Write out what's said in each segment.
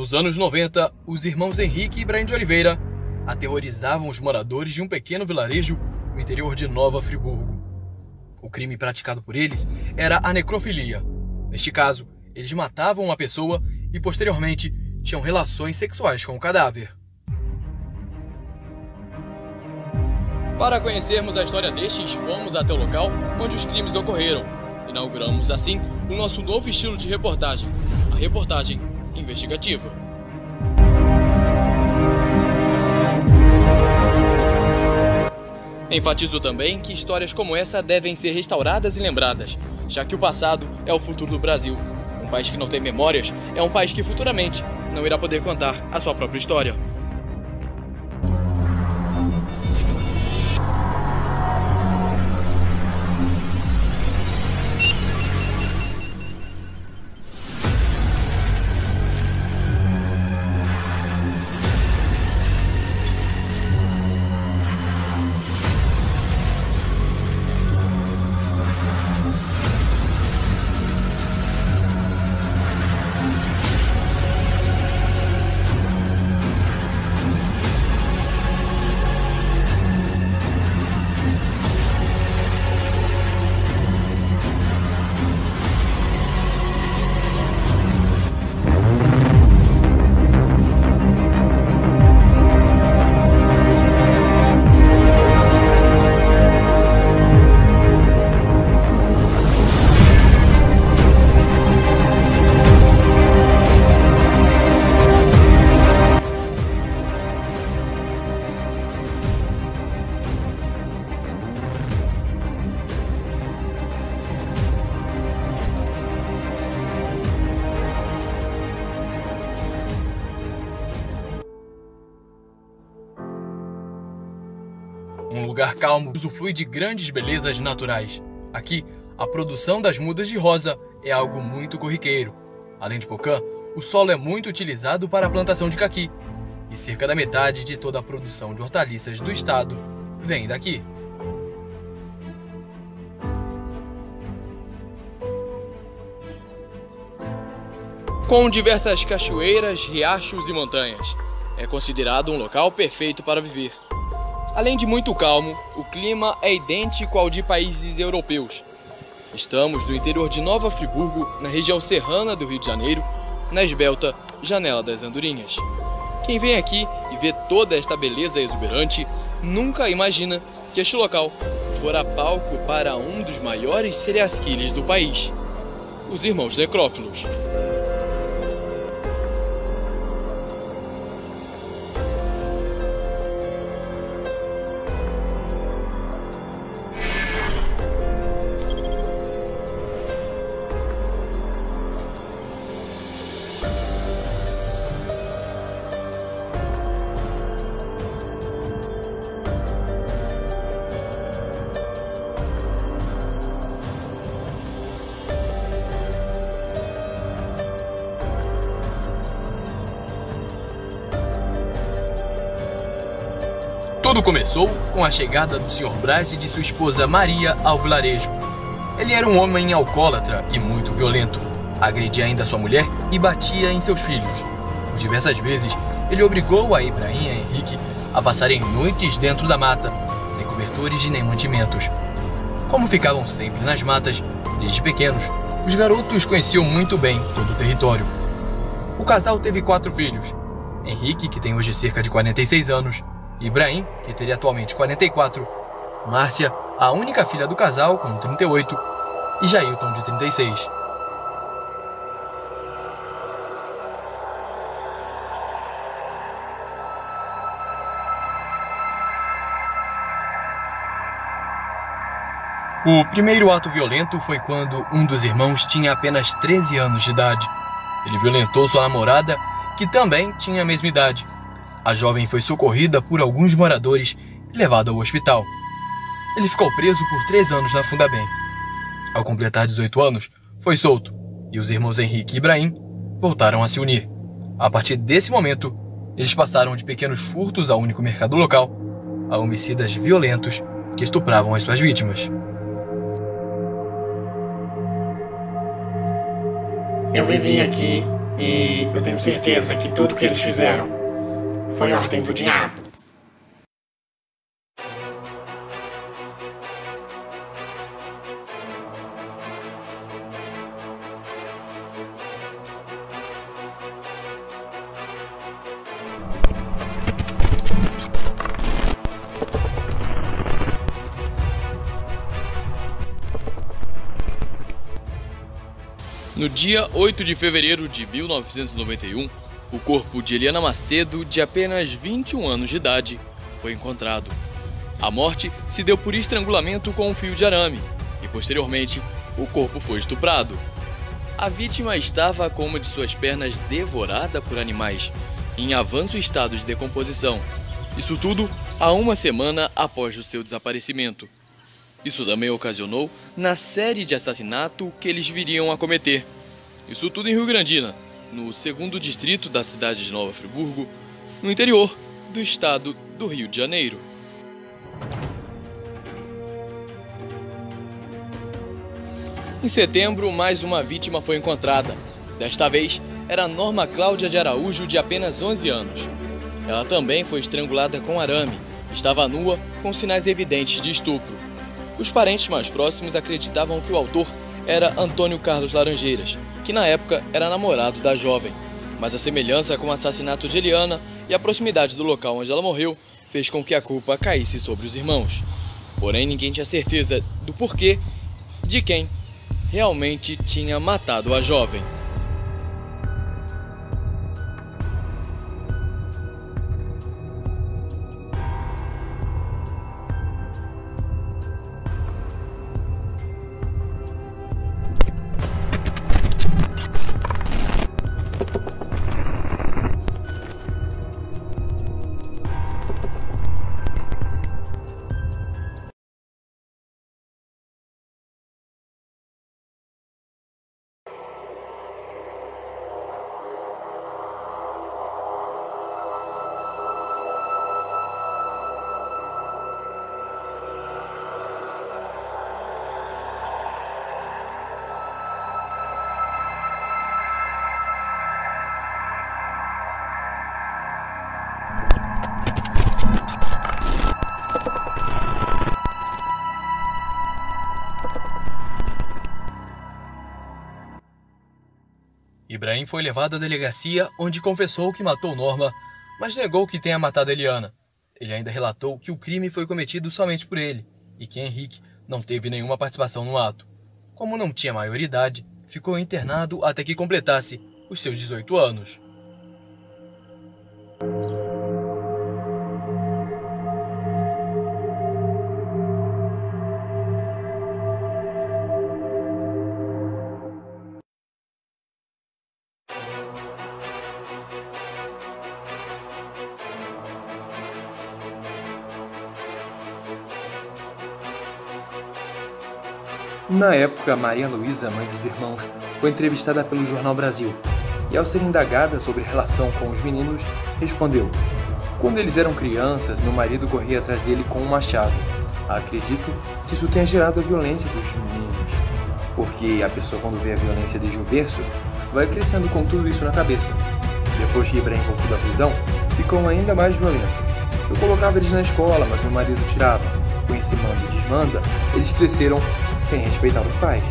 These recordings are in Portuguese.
Nos anos 90, os irmãos Henrique e Ibrahim de Oliveira aterrorizavam os moradores de um pequeno vilarejo no interior de Nova Friburgo. O crime praticado por eles era a necrofilia. Neste caso, eles matavam uma pessoa e posteriormente tinham relações sexuais com o cadáver. Para conhecermos a história destes, fomos até o local onde os crimes ocorreram. Inauguramos assim o nosso novo estilo de reportagem, a reportagem investigativa. Enfatizo também que histórias como essa devem ser restauradas e lembradas, já que o passado é o futuro do Brasil. Um país que não tem memórias é um país que futuramente não irá poder contar a sua própria história. Um lugar calmo usufrui de grandes belezas naturais. Aqui, a produção das mudas de rosa é algo muito corriqueiro. Além de pocã, o solo é muito utilizado para a plantação de caqui, e cerca da metade de toda a produção de hortaliças do estado vem daqui. Com diversas cachoeiras, riachos e montanhas, é considerado um local perfeito para viver. Além de muito calmo, o clima é idêntico ao de países europeus. Estamos no interior de Nova Friburgo, na região serrana do Rio de Janeiro, na esbelta Janela das Andorinhas. Quem vem aqui e vê toda esta beleza exuberante, nunca imagina que este local fora palco para um dos maiores serial killers do país, os irmãos necrófilos. Tudo começou com a chegada do Sr. Brás e de sua esposa Maria ao vilarejo. Ele era um homem alcoólatra e muito violento. Agredia ainda sua mulher e batia em seus filhos. Por diversas vezes, ele obrigou a Ibrahim e a Henrique a passarem noites dentro da mata, sem cobertores e nem mantimentos. Como ficavam sempre nas matas, desde pequenos, os garotos conheciam muito bem todo o território. O casal teve 4 filhos. Henrique, que tem hoje cerca de 46 anos, Ibrahim, que teria atualmente 44, Márcia, a única filha do casal, com 38, e Jailton, de 36. O primeiro ato violento foi quando um dos irmãos tinha apenas 13 anos de idade. Ele violentou sua namorada, que também tinha a mesma idade. A jovem foi socorrida por alguns moradores e levada ao hospital. Ele ficou preso por 3 anos na Fundabem. Ao completar 18 anos, foi solto, e os irmãos Henrique e Ibrahim voltaram a se unir. A partir desse momento, eles passaram de pequenos furtos ao único mercado local a homicidas violentos que estupravam as suas vítimas. Eu vivi aqui E eu tenho certeza que tudo que eles fizeram foi ordem do diabo. No dia 8 de fevereiro de 1991, o corpo de Eliana Macedo, de apenas 21 anos de idade, foi encontrado. A morte se deu por estrangulamento com um fio de arame e, posteriormente, o corpo foi estuprado. A vítima estava com uma de suas pernas devorada por animais, em avanço estado de decomposição. Isso tudo há uma semana após o seu desaparecimento. Isso também ocasionou na série de assassinato que eles viriam a cometer. Isso tudo em Rio Grandina, no 2º distrito da cidade de Nova Friburgo, no interior do estado do Rio de Janeiro. Em setembro, mais uma vítima foi encontrada. Desta vez, era Norma Cláudia de Araújo, de apenas 11 anos. Ela também foi estrangulada com arame. Estava nua, com sinais evidentes de estupro. Os parentes mais próximos acreditavam que o autor era Antônio Carlos Laranjeiras, que na época era namorado da jovem. Mas a semelhança com o assassinato de Eliana e a proximidade do local onde ela morreu fez com que a culpa caísse sobre os irmãos. Porém, ninguém tinha certeza do porquê de quem realmente tinha matado a jovem. Ibrahim foi levado à delegacia, onde confessou que matou Norma, mas negou que tenha matado Eliana. Ele ainda relatou que o crime foi cometido somente por ele e que Henrique não teve nenhuma participação no ato. Como não tinha maioridade, ficou internado até que completasse os seus 18 anos. Na época, Maria Luísa, mãe dos irmãos, foi entrevistada pelo Jornal Brasil e, ao ser indagada sobre a relação com os meninos, respondeu: "Quando eles eram crianças, meu marido corria atrás dele com um machado. Acredito que isso tenha gerado a violência dos meninos, porque a pessoa, quando vê a violência desde o berço, vai crescendo com tudo isso na cabeça. Depois que Ibrahim voltou da prisão, ficou ainda mais violento. Eu colocava eles na escola, mas meu marido tirava. Com esse manda e desmanda, eles cresceram sem respeitar os pais."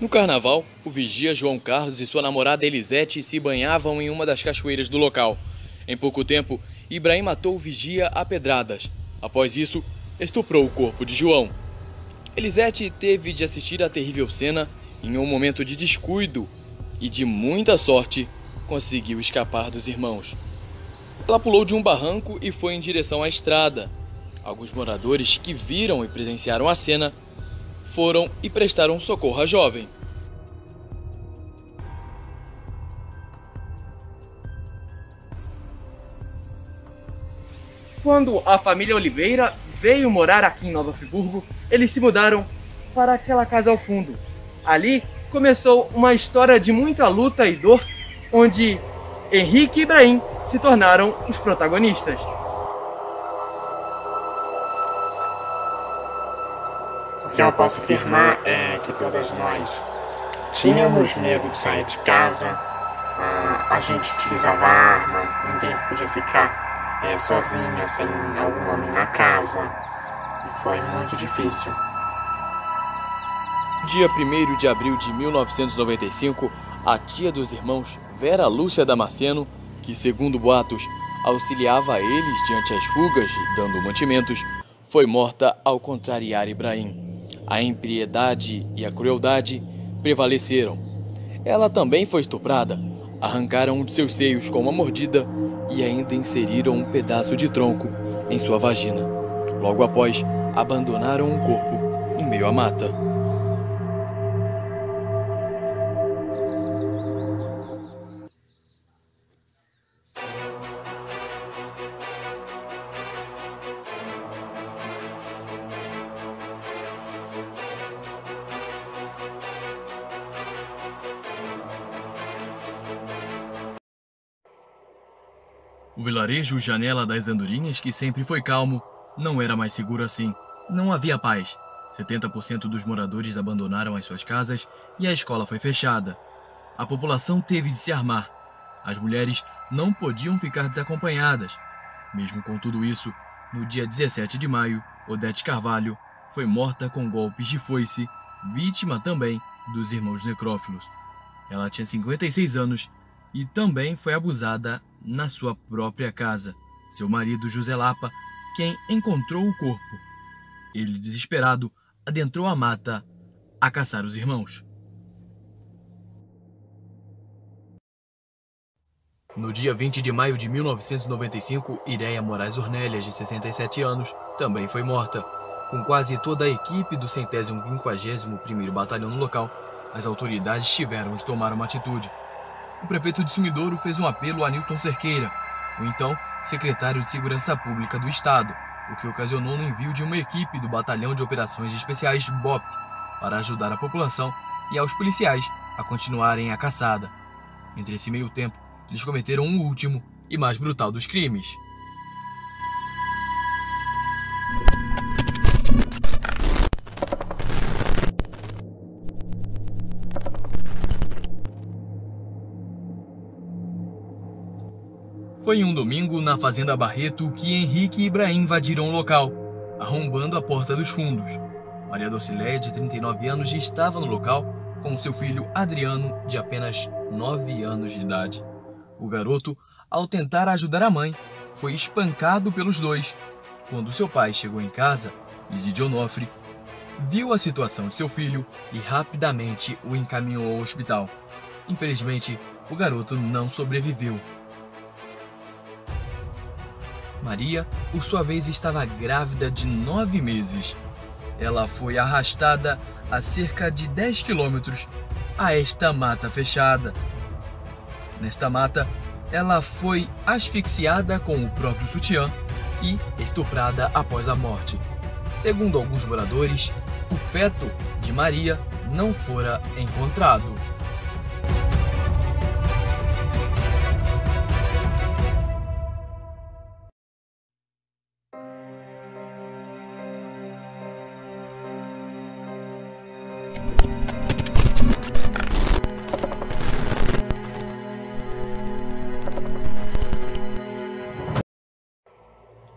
No carnaval, o vigia João Carlos e sua namorada Elisete se banhavam em uma das cachoeiras do local. Em pouco tempo, Ibrahim matou o vigia a pedradas. Após isso, estuprou o corpo de João. Elisete teve de assistir à terrível cena em um momento de descuido e de muita sorte, conseguiu escapar dos irmãos. Ela pulou de um barranco e foi em direção à estrada. Alguns moradores que viram e presenciaram a cena foram e prestaram socorro à jovem. Quando a família Oliveira veio morar aqui em Nova Friburgo, eles se mudaram para aquela casa ao fundo. Ali começou uma história de muita luta e dor, onde Henrique e Ibrahim se tornaram os protagonistas. O que eu posso afirmar é que todas nós tínhamos medo de sair de casa, a gente utilizava arma, ninguém podia ficar sozinha, sem algum homem na casa, e foi muito difícil. Dia 1º de abril de 1995, a tia dos irmãos, Vera Lúcia Damasceno, que segundo boatos auxiliava eles diante as fugas, dando mantimentos, foi morta ao contrariar Ibrahim. A impiedade e a crueldade prevaleceram. Ela também foi estuprada. Arrancaram um de seus seios com uma mordida e ainda inseriram um pedaço de tronco em sua vagina. Logo após, abandonaram o corpo em meio à mata. O vilarejo Janela das Andorinhas, que sempre foi calmo, não era mais seguro assim. Não havia paz. 70% dos moradores abandonaram as suas casas e a escola foi fechada. A população teve de se armar. As mulheres não podiam ficar desacompanhadas. Mesmo com tudo isso, no dia 17 de maio, Odete Carvalho foi morta com golpes de foice, vítima também dos irmãos necrófilos. Ela tinha 56 anos e também foi abusada na sua própria casa. Seu marido, José Lapa, quem encontrou o corpo. Ele, desesperado, adentrou a mata a caçar os irmãos. No dia 20 de maio de 1995, Ireia Moraes Ornélias, de 67 anos, também foi morta. Com quase toda a equipe do 151º Batalhão no local, as autoridades tiveram de tomar uma atitude. O prefeito de Sumidouro fez um apelo a Newton Cerqueira, o então secretário de Segurança Pública do Estado, o que ocasionou no envio de uma equipe do Batalhão de Operações Especiais BOP para ajudar a população e aos policiais a continuarem a caçada. Entre esse meio tempo, eles cometeram o último e mais brutal dos crimes. Foi um domingo na Fazenda Barreto que Henrique e Ibrahim invadiram o local, arrombando a porta dos fundos. Maria Docileia, de 39 anos, estava no local com seu filho Adriano, de apenas 9 anos de idade. O garoto, ao tentar ajudar a mãe, foi espancado pelos dois. Quando seu pai chegou em casa, Isidio Onofre viu a situação de seu filho e rapidamente o encaminhou ao hospital. Infelizmente, o garoto não sobreviveu. Maria, por sua vez, estava grávida de 9 meses. Ela foi arrastada a cerca de 10 quilômetros a esta mata fechada. Nesta mata, ela foi asfixiada com o próprio sutiã e estuprada após a morte. Segundo alguns moradores, o feto de Maria não fora encontrado.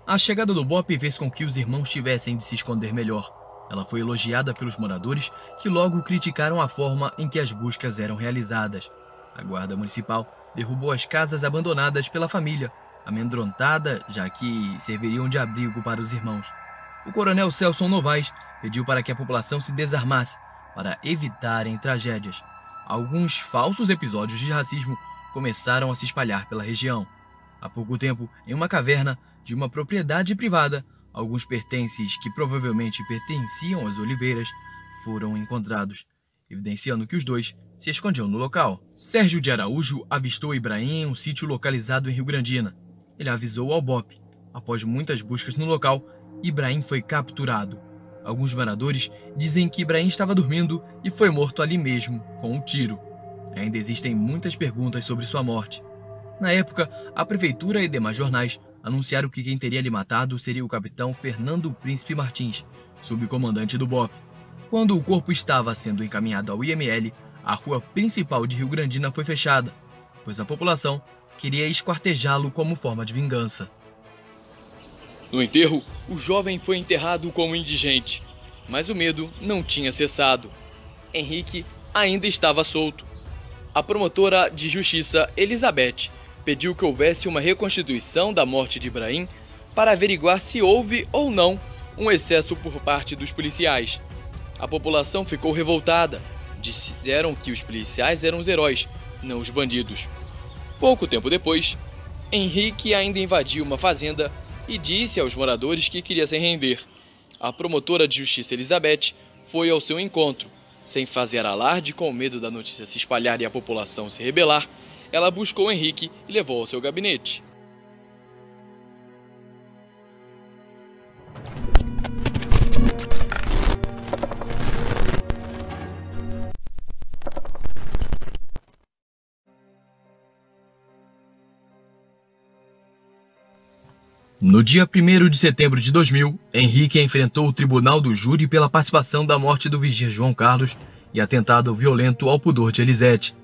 A chegada do BOP fez com que os irmãos tivessem de se esconder melhor. Ela foi elogiada pelos moradores, que logo criticaram a forma em que as buscas eram realizadas. A guarda municipal derrubou as casas abandonadas pela família, amedrontada, já que serviriam de abrigo para os irmãos. O coronel Celso Novaes pediu para que a população se desarmasse, para evitarem tragédias. Alguns falsos episódios de racismo começaram a se espalhar pela região. Há pouco tempo, em uma caverna de uma propriedade privada, alguns pertences que provavelmente pertenciam às Oliveiras foram encontrados, evidenciando que os dois se escondiam no local. Sérgio de Araújo avistou Ibrahim em um sítio localizado em Rio Grandina. Ele avisou ao BOPE. Após muitas buscas no local, Ibrahim foi capturado. Alguns moradores dizem que Ibrahim estava dormindo e foi morto ali mesmo, com um tiro. Ainda existem muitas perguntas sobre sua morte. Na época, a prefeitura e demais jornais anunciaram que quem teria lhe matado seria o capitão Fernando Príncipe Martins, subcomandante do BOPE. Quando o corpo estava sendo encaminhado ao IML, a rua principal de Rio Grandina foi fechada, pois a população queria esquartejá-lo como forma de vingança. No enterro, o jovem foi enterrado como indigente, mas o medo não tinha cessado. Henrique ainda estava solto. A promotora de justiça, Elizabeth, pediu que houvesse uma reconstituição da morte de Ibrahim para averiguar se houve ou não um excesso por parte dos policiais. A população ficou revoltada. Disseram que os policiais eram os heróis, não os bandidos. Pouco tempo depois, Henrique ainda invadiu uma fazenda e disse aos moradores que queria se render. A promotora de justiça Elizabeth foi ao seu encontro. Sem fazer alarde com medo da notícia se espalhar e a população se rebelar, ela buscou Henrique e levou ao seu gabinete. No dia 1º de setembro de 2000, Henrique enfrentou o tribunal do júri pela participação da morte do vigia João Carlos e atentado violento ao pudor de Elisete.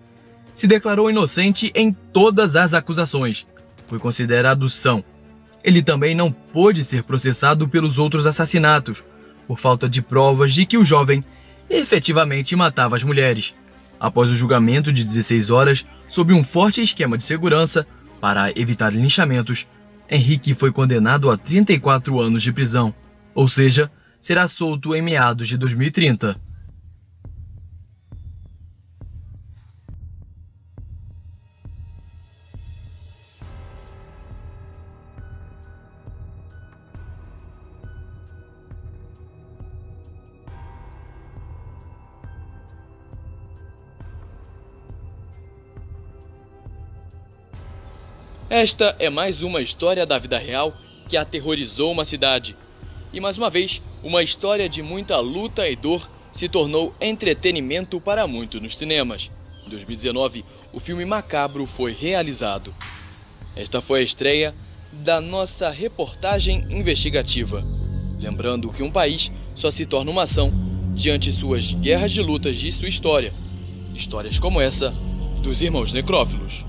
Se declarou inocente em todas as acusações. Foi considerado são. Ele também não pôde ser processado pelos outros assassinatos, por falta de provas de que o jovem efetivamente matava as mulheres. Após o julgamento de 16 horas, sob um forte esquema de segurança para evitar linchamentos, Henrique foi condenado a 34 anos de prisão, ou seja, será solto em meados de 2030. Esta é mais uma história da vida real que aterrorizou uma cidade. E mais uma vez, uma história de muita luta e dor se tornou entretenimento para muitos nos cinemas. Em 2019, o filme Macabro foi realizado. Esta foi a estreia da nossa reportagem investigativa. Lembrando que um país só se torna uma ação diante suas guerras de lutas de sua história. Histórias como essa dos irmãos necrófilos.